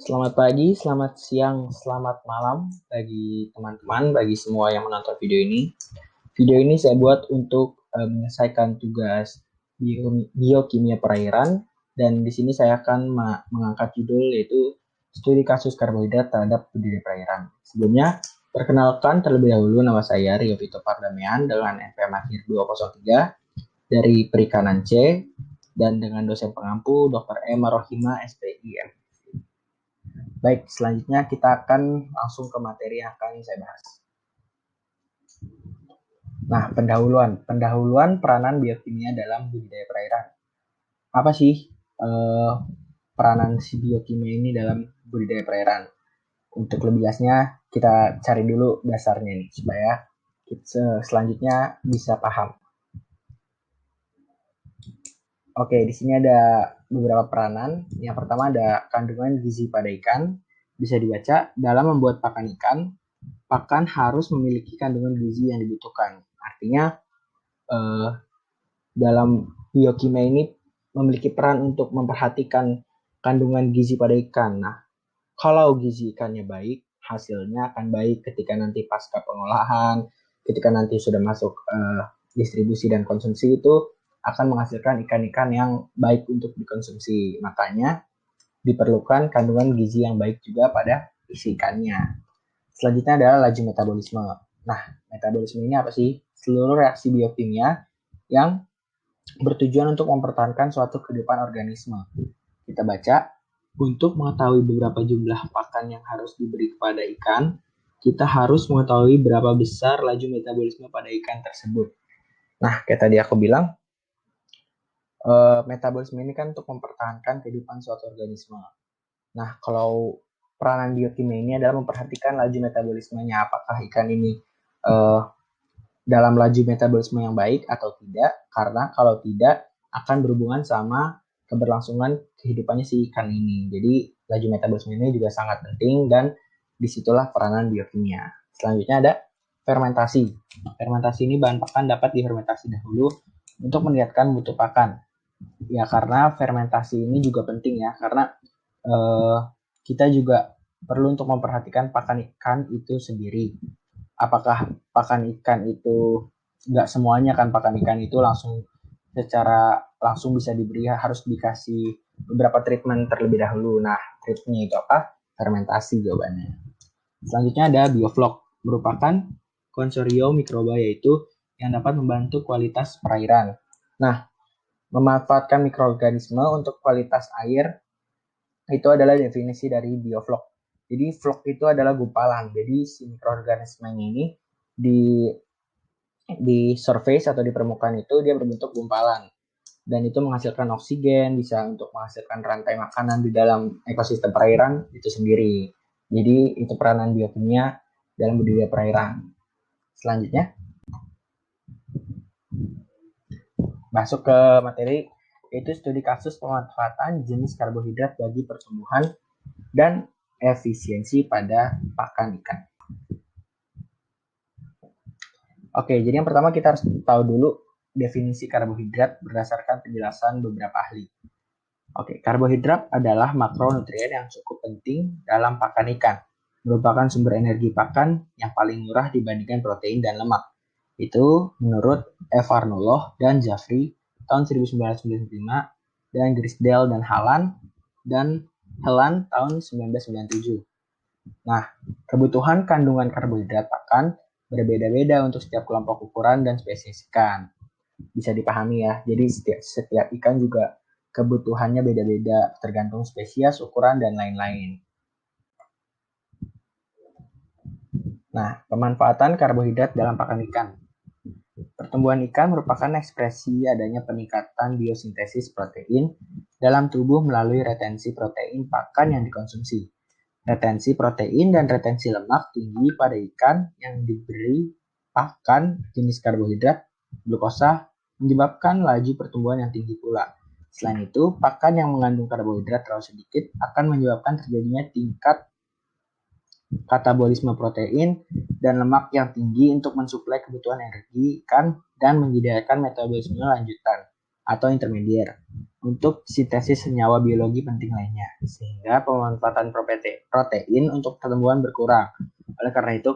Selamat pagi, selamat siang, selamat malam bagi teman-teman, bagi semua yang menonton video ini. Video ini saya buat untuk menyelesaikan tugas biokimia perairan, dan di sini saya akan mengangkat judul yaitu studi kasus karbohidrat terhadap budidaya perairan. Sebelumnya, perkenalkan terlebih dahulu, nama saya Rio Vito Pardamian dengan NPM akhir 203 dari Perikanan C, dan dengan dosen pengampu Dr. Emma Rohima SPIM. Baik, selanjutnya kita akan langsung ke materi yang akan saya bahas. Nah, pendahuluan peranan biokimia dalam budidaya perairan. Apa sih peranan si biokimia ini dalam budidaya perairan? Untuk lebih jelasnya, kita cari dulu dasarnya nih, supaya kita selanjutnya bisa paham. Oke, di sini ada beberapa peranan. Yang pertama ada kandungan gizi pada ikan. Bisa dibaca, dalam membuat pakan ikan, pakan harus memiliki kandungan gizi yang dibutuhkan. Artinya, dalam biokimia ini memiliki peran untuk memperhatikan kandungan gizi pada ikan. Nah, kalau gizi ikannya baik, hasilnya akan baik ketika nanti pasca pengolahan, ketika nanti sudah masuk distribusi dan konsumsi, itu akan menghasilkan ikan-ikan yang baik untuk dikonsumsi. Makanya diperlukan kandungan gizi yang baik juga pada isi ikannya. Selanjutnya adalah laju metabolisme. Nah, metabolisme ini apa sih? Seluruh reaksi biokimia yang bertujuan untuk mempertahankan suatu kehidupan organisme. Kita baca, untuk mengetahui beberapa jumlah pakan yang harus diberi kepada ikan, kita harus mengetahui berapa besar laju metabolisme pada ikan tersebut. Nah, kayak tadi aku bilang, metabolisme ini kan untuk mempertahankan kehidupan suatu organisme. Nah, kalau peranan biokimia ini adalah memperhatikan laju metabolismenya, apakah ikan ini dalam laju metabolisme yang baik atau tidak, karena kalau tidak akan berhubungan sama keberlangsungan kehidupannya si ikan ini. Jadi laju metabolisme ini juga sangat penting, dan disitulah peranan biokimia. Selanjutnya ada fermentasi. Fermentasi ini bahan pakan dapat difermentasi dahulu untuk meningkatkan mutu pakan. Ya, karena fermentasi ini juga penting ya, karena kita juga perlu untuk memperhatikan pakan ikan itu sendiri. Apakah pakan ikan itu, nggak semuanya kan pakan ikan itu langsung secara langsung bisa diberi, harus dikasih beberapa treatment terlebih dahulu. Nah, treatmentnya itu apa? Fermentasi jawabannya. Selanjutnya ada bioflok, merupakan konsorsium mikroba yaitu yang dapat membantu kualitas perairan. Nah, memanfaatkan mikroorganisme untuk kualitas air itu adalah definisi dari bioflok. Jadi vlog itu adalah gumpalan. Jadi si mikroorganismenya ini di surface atau di permukaan itu dia berbentuk gumpalan, dan itu menghasilkan oksigen, bisa untuk menghasilkan rantai makanan di dalam ekosistem perairan itu sendiri. Jadi itu peranan biokimia dalam budidaya perairan. Selanjutnya masuk ke materi, yaitu studi kasus pemanfaatan jenis karbohidrat bagi pertumbuhan dan efisiensi pada pakan ikan. Oke, jadi yang pertama kita harus tahu dulu definisi karbohidrat berdasarkan penjelasan beberapa ahli. Oke, karbohidrat adalah makronutrien yang cukup penting dalam pakan ikan. Merupakan sumber energi pakan yang paling murah dibandingkan protein dan lemak. Itu menurut Evarnoloh dan Jafri tahun 1995, dan Grisdale dan Helan tahun 1997. Nah, kebutuhan kandungan karbohidrat pakan berbeda-beda untuk setiap kelompok ukuran dan spesies ikan. Bisa dipahami ya, jadi setiap ikan juga kebutuhannya beda-beda tergantung spesies, ukuran, dan lain-lain. Nah, pemanfaatan karbohidrat dalam pakan ikan. Pertumbuhan ikan merupakan ekspresi adanya peningkatan biosintesis protein dalam tubuh melalui retensi protein pakan yang dikonsumsi. Retensi protein dan retensi lemak tinggi pada ikan yang diberi pakan jenis karbohidrat glukosa menyebabkan laju pertumbuhan yang tinggi pula. Selain itu, pakan yang mengandung karbohidrat terlalu sedikit akan menyebabkan terjadinya tingkat katabolisme protein dan lemak yang tinggi untuk mensuplai kebutuhan energi ikan dan menyediakan metabolisme lanjutan. atau intermedier untuk sintesis senyawa biologi penting lainnya, sehingga pemanfaatan protein untuk pertumbuhan berkurang. Oleh karena itu,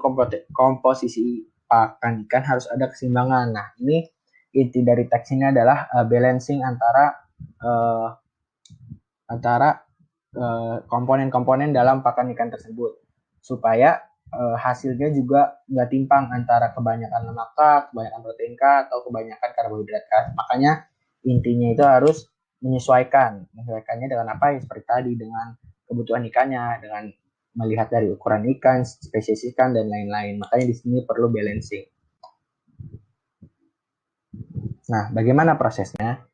komposisi pakan ikan harus ada keseimbangan. Nah, ini inti dari teks ini adalah balancing antara komponen-komponen dalam pakan ikan tersebut, supaya hasilnya juga nggak timpang antara kebanyakan lemak kah, kebanyakan protein kah, atau kebanyakan karbohidrat kah. Makanya intinya itu harus menyesuaikannya dengan apa, ya seperti tadi, dengan kebutuhan ikannya, dengan melihat dari ukuran ikan, spesies ikan, dan lain-lain. Makanya di sini perlu balancing. Nah, bagaimana prosesnya?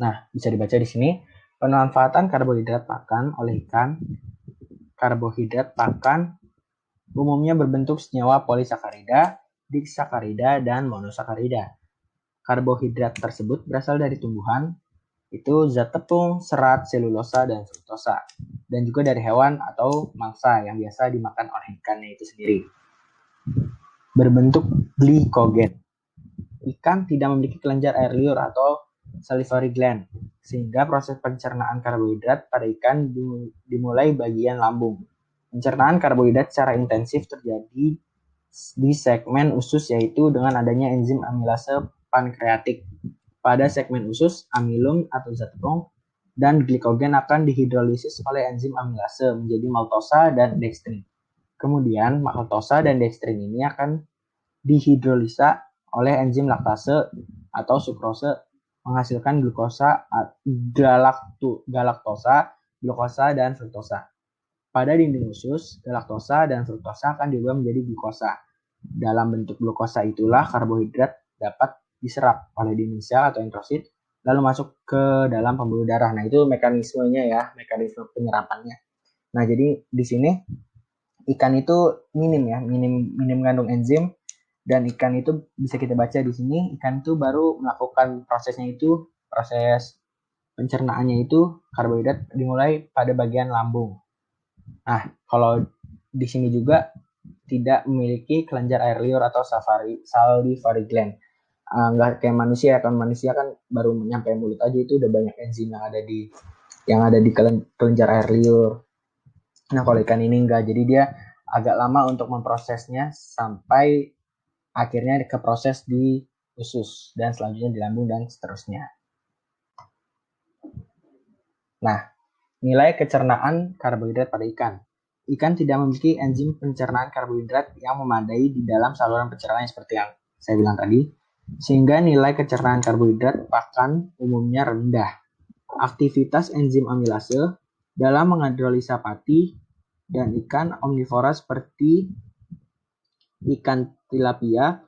Nah, bisa dibaca di sini. Pemanfaatan karbohidrat pakan oleh ikan. Karbohidrat pakan umumnya berbentuk senyawa polisakarida, disakarida, dan monosakarida. Karbohidrat tersebut berasal dari tumbuhan, itu zat tepung, serat, selulosa, dan fruktosa. Dan juga dari hewan atau mangsa yang biasa dimakan oleh ikannya itu sendiri. Berbentuk glikogen. Ikan tidak memiliki kelenjar air liur atau salivary gland, sehingga proses pencernaan karbohidrat pada ikan dimulai bagian lambung. Pencernaan karbohidrat secara intensif terjadi di segmen usus, yaitu dengan adanya enzim amilase pankreatik. Pada segmen usus, amilum atau zat tepung dan glikogen akan dihidrolisis oleh enzim amilase menjadi maltosa dan dextrin. Kemudian maltosa dan dextrin ini akan dihidrolisa oleh enzim laktase atau sukrose menghasilkan galaktosa, glukosa, dan fruktosa. Pada dinding usus, galaktosa dan fruktosa akan diubah menjadi glukosa. Dalam bentuk glukosa itulah karbohidrat dapat diserap oleh dinding sel atau enterosit, lalu masuk ke dalam pembuluh darah. Nah, itu mekanismenya ya, mekanisme penyerapannya. Nah, jadi di sini ikan itu minim mengandung enzim, dan ikan itu bisa kita baca di sini, ikan itu baru melakukan prosesnya itu, proses pencernaannya itu karbohidrat dimulai pada bagian lambung. Nah, kalau di sini juga tidak memiliki kelenjar air liur atau salivary gland. Nggak kayak manusia, kan manusia kan baru nyampe mulut aja itu udah banyak enzim yang ada di kelenjar air liur. Nah, kalau ikan ini enggak, jadi dia agak lama untuk memprosesnya sampai akhirnya ke proses di usus dan selanjutnya di lambung dan seterusnya. Nah, nilai kecernaan karbohidrat pada ikan. Ikan tidak memiliki enzim pencernaan karbohidrat yang memadai di dalam saluran pencernaan seperti yang saya bilang tadi, sehingga nilai kecernaan karbohidrat pakan umumnya rendah. Aktivitas enzim amilase dalam menghidrolisa pati dan ikan omnivora seperti ikan tilapia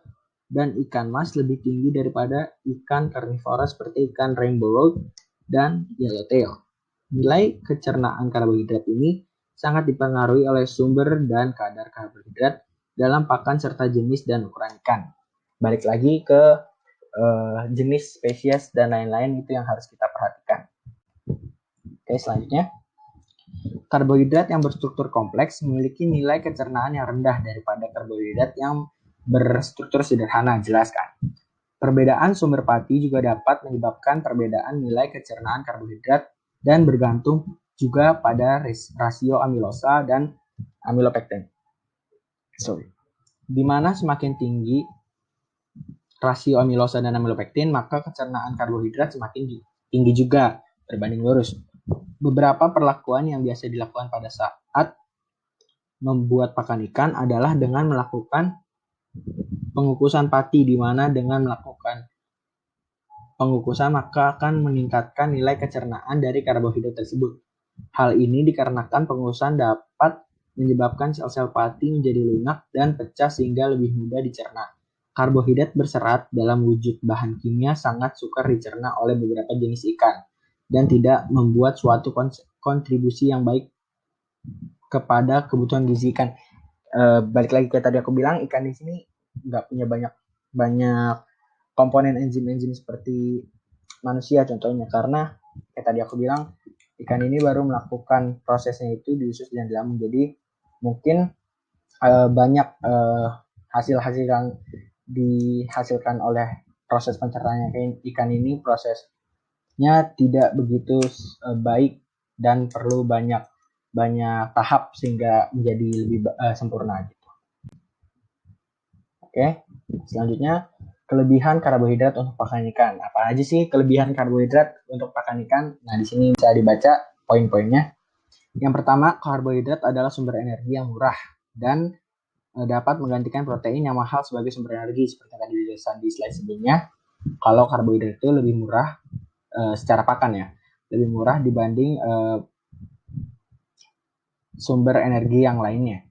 dan ikan mas lebih tinggi daripada ikan karnivora seperti ikan rainbow roach dan yellowtail. Nilai kecernaan karbohidrat ini sangat dipengaruhi oleh sumber dan kadar karbohidrat dalam pakan serta jenis dan ukuran ikan. Balik lagi ke jenis, spesies, dan lain-lain itu yang harus kita perhatikan. Oke, selanjutnya. Karbohidrat yang berstruktur kompleks memiliki nilai kecernaan yang rendah daripada karbohidrat yang berstruktur sederhana, jelaskan. Perbedaan sumber pati juga dapat menyebabkan perbedaan nilai kecernaan karbohidrat dan bergantung juga pada rasio amilosa dan amilopektin. Di mana semakin tinggi rasio amilosa dan amilopektin, maka kecernaan karbohidrat semakin tinggi juga berbanding lurus. Beberapa perlakuan yang biasa dilakukan pada saat membuat pakan ikan adalah dengan melakukan pengukusan pati, di mana dengan melakukan pengukusan maka akan meningkatkan nilai kecernaan dari karbohidrat tersebut. Hal ini dikarenakan pengukusan dapat menyebabkan sel-sel pati menjadi lunak dan pecah sehingga lebih mudah dicerna. Karbohidrat berserat dalam wujud bahan kimia sangat sukar dicerna oleh beberapa jenis ikan dan tidak membuat suatu kontribusi yang baik kepada kebutuhan gizi ikan. Balik lagi ke tadi aku bilang, ikan di sini nggak punya banyak komponen enzim-enzim seperti manusia contohnya, karena kayak tadi aku bilang ikan ini baru melakukan prosesnya itu di usus dan di lambung, jadi mungkin banyak hasil-hasil yang dihasilkan oleh proses pencernaan ikan ini prosesnya tidak begitu baik dan perlu banyak tahap sehingga menjadi lebih sempurna gitu. Oke, selanjutnya kelebihan karbohidrat untuk pakan ikan. Apa aja sih kelebihan karbohidrat untuk pakan ikan? Nah, di sini bisa dibaca poin-poinnya. Yang pertama, karbohidrat adalah sumber energi yang murah dan dapat menggantikan protein yang mahal sebagai sumber energi. Seperti yang tadi dijelaskan di slide sebelumnya, kalau karbohidrat itu lebih murah secara pakan ya, lebih murah dibanding sumber energi yang lainnya.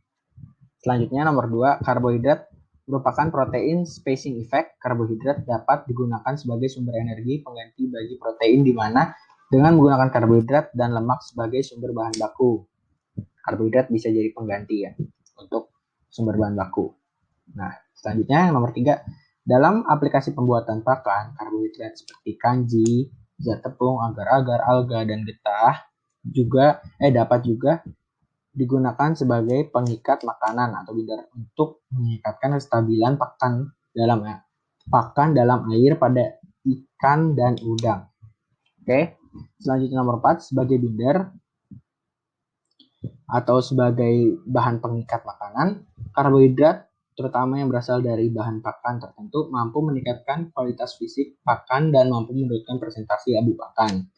Selanjutnya nomor 2, karbohidrat merupakan protein spacing effect. Karbohidrat dapat digunakan sebagai sumber energi pengganti bagi protein di mana dengan menggunakan karbohidrat dan lemak sebagai sumber bahan baku. Karbohidrat bisa jadi pengganti ya untuk sumber bahan baku. Nah, selanjutnya nomor 3, dalam aplikasi pembuatan pakan, karbohidrat seperti kanji, zat tepung, agar-agar, alga, dan getah dapat juga digunakan sebagai pengikat makanan atau binder untuk mengikatkan kestabilan pakan dalam air pada ikan dan udang. Oke, selanjutnya nomor 4, sebagai binder atau sebagai bahan pengikat makanan, karbohidrat terutama yang berasal dari bahan pakan tertentu mampu meningkatkan kualitas fisik pakan dan mampu menurunkan presentasi abu pakan.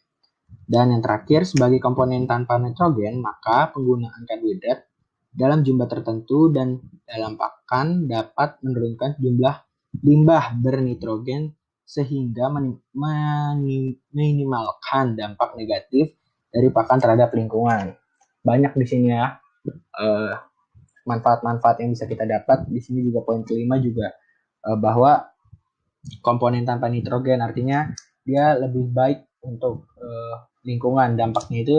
Dan yang terakhir, sebagai komponen tanpa nitrogen, maka penggunaan karbohidrat dalam jumlah tertentu dan dalam pakan dapat menurunkan jumlah limbah bernitrogen sehingga meminimalkan dampak negatif dari pakan terhadap lingkungan. Banyak di sini ya manfaat-manfaat yang bisa kita dapat. Di sini juga poin kelima juga bahwa komponen tanpa nitrogen artinya dia lebih baik untuk lingkungan, dampaknya itu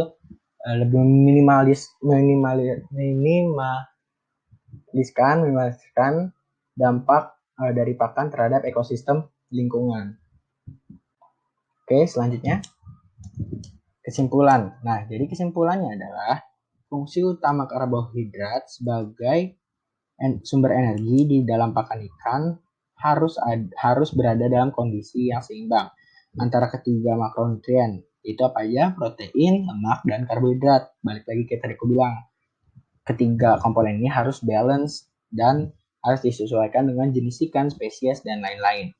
lebih minimaliskan dampak dari pakan terhadap ekosistem lingkungan. Oke, selanjutnya kesimpulan. Nah, jadi kesimpulannya adalah fungsi utama karbohidrat sebagai sumber energi di dalam pakan ikan harus berada dalam kondisi yang seimbang antara ketiga makronutrien. Itu apa aja? Protein, lemak, dan karbohidrat. Balik lagi kayak tadi aku bilang, ketiga komponen ini harus balance dan harus disesuaikan dengan jenis ikan, spesies, dan lain-lain.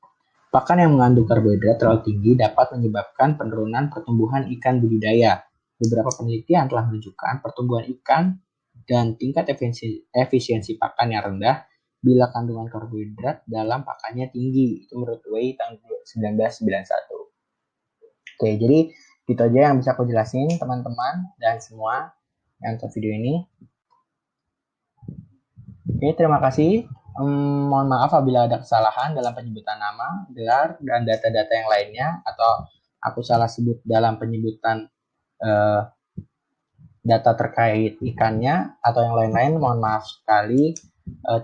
Pakan yang mengandung karbohidrat terlalu tinggi dapat menyebabkan penurunan pertumbuhan ikan budidaya. Beberapa penelitian telah menunjukkan pertumbuhan ikan dan tingkat efisiensi pakan yang rendah bila kandungan karbohidrat dalam pakannya tinggi. Itu menurut Wei tahun 1991. Oke, jadi itu aja yang bisa aku jelasin teman-teman dan semua yang untuk video ini. Oke, terima kasih. Mohon maaf apabila ada kesalahan dalam penyebutan nama, gelar, dan data-data yang lainnya, atau aku salah sebut dalam penyebutan data terkait ikannya atau yang lain-lain, mohon maaf sekali.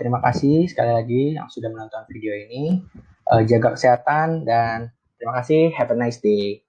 Terima kasih sekali lagi yang sudah menonton video ini. Jaga kesehatan dan terima kasih. Have a nice day.